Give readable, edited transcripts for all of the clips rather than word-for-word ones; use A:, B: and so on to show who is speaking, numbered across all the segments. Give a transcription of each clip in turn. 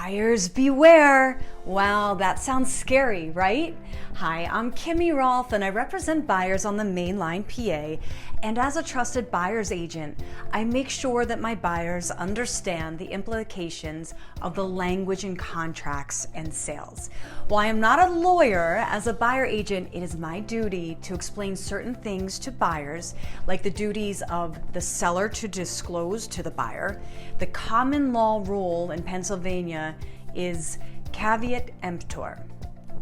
A: Buyers beware. Wow, that sounds scary, right? Hi, I'm Kimmy, Rolph, and I represent buyers on the main line PA. And as a trusted buyer's agent, I make sure that my buyers understand the implications of the language in contracts and sales. While I am not a lawyer, as a buyer agent, it is my duty to explain certain things to buyers, like the duties of the seller to disclose to the buyer. The common law rule in Pennsylvania is caveat emptor,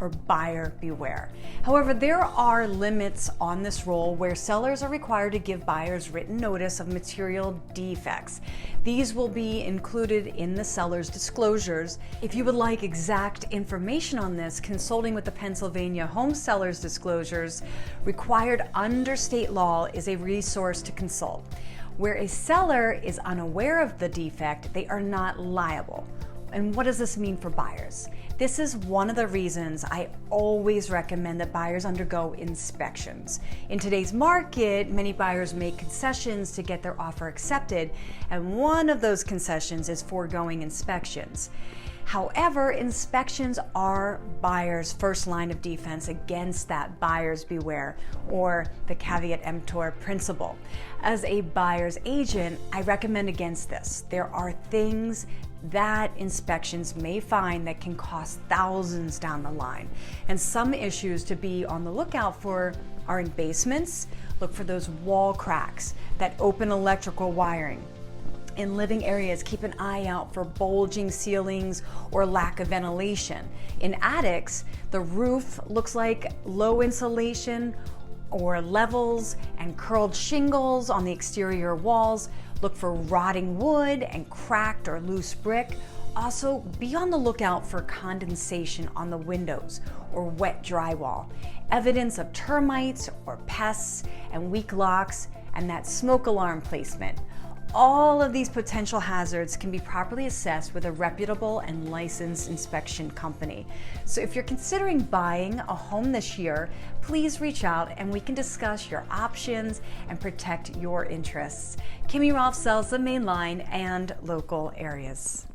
A: or buyer beware. However, there are limits on this rule where sellers are required to give buyers written notice of material defects. These will be included in the seller's disclosures. If you would like exact information on this, consulting with the Pennsylvania Home Sellers Disclosures required under state law is a resource to consult. Where a seller is unaware of the defect, they are not liable. And what does this mean for buyers? This is one of the reasons I always recommend that buyers undergo inspections. In today's market, many buyers make concessions to get their offer accepted, and one of those concessions is foregoing inspections. However, inspections are buyers' first line of defense against that buyer's beware, or the caveat emptor principle. As a buyer's agent, I recommend against this. There are things that inspections may find that can cost thousands down the line. And some issues to be on the lookout for are in basements. Look for those wall cracks, that open electrical wiring. In living areas, keep an eye out for bulging ceilings or lack of ventilation. In attics, the roof looks like low insulation or levels and curled shingles on the exterior walls. Look for rotting wood and cracked or loose brick. Also, be on the lookout for condensation on the windows or wet drywall, evidence of termites or pests and weak locks, and that smoke alarm placement. All of these potential hazards can be properly assessed with a reputable and licensed inspection company. So if you're considering buying a home this year, please reach out and we can discuss your options and protect your interests. Kimmy Rolph sells the main line and local areas.